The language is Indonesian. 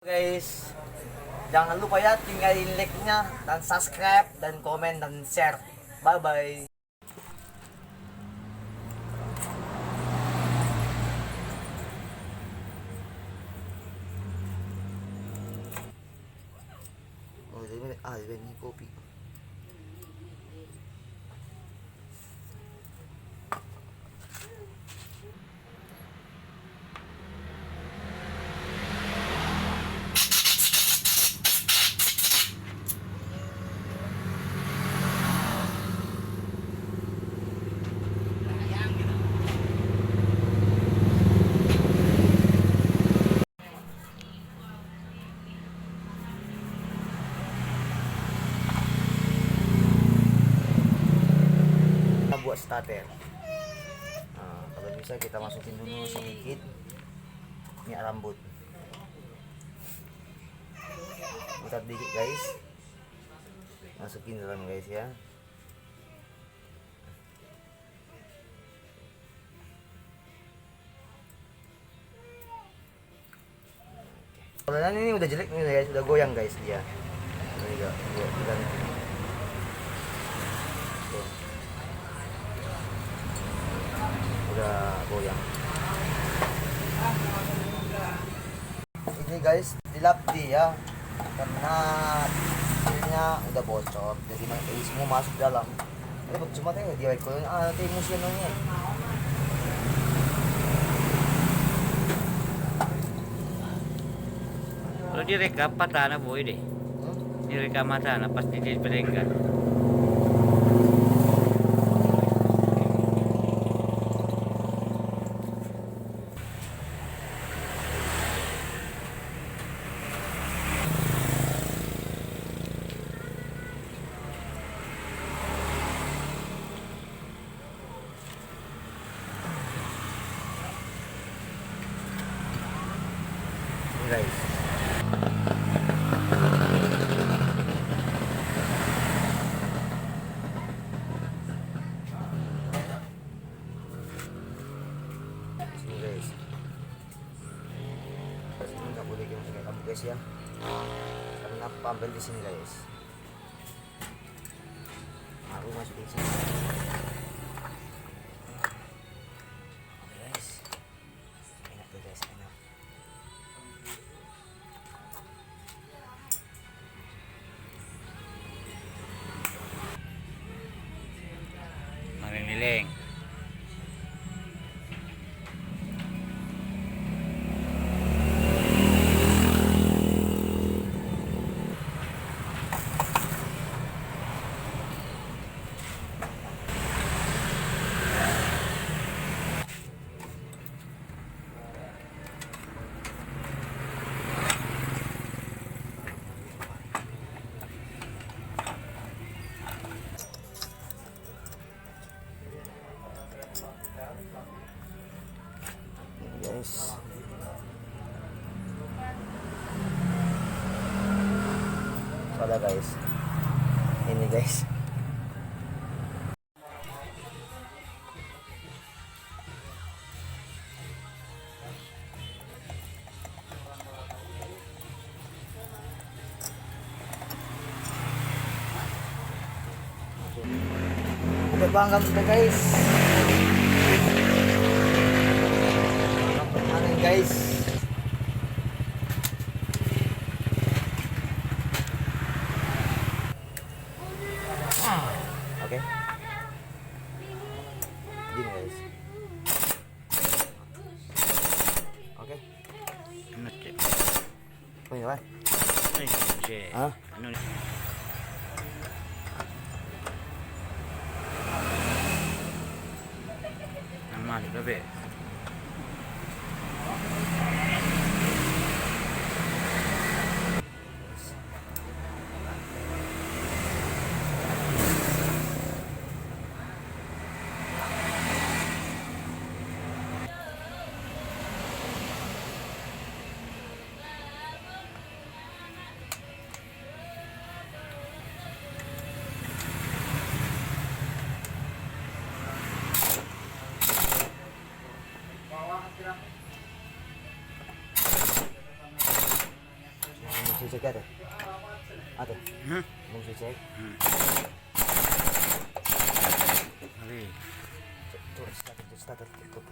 Guys, jangan lupa ya tinggalin like-nya dan subscribe dan komen dan share. Bye bye. Oh, ini kopi. Buat starter. Nah, kalau bisa kita masukin dulu sedikit minyak rambut. Putar dikit guys. Masukin dalam guys ya. Kalau ini udah jelek nih guys, udah goyang guys dia. Ini enggak, udah goyang. Ini guys dilap dia karena filenya udah bocor, jadi semua masuk dalam. Ini cuma tengok dia ikut nanti musim namanya. Kalau direkam patah na boy deh. Direkam mata na pasti diperenggan. Guys, sini guys, ini nggak boleh kita pakai kamu guys ya, karena pambel di sini guys, baru masukin sini. Guys, enak tuh guys, enak. Mangingiling. Guys, soda guys, ini guys. Udah bangga sudah guys. Permanen guys. Oke. Gini guys. Oke. Ano cek? Oh iya, Pak. Ay, cek. Hah? Ano? Naman, gabi. cek ate. Ate, Hmm? mau cek. Ali. Tuh, starter tutup.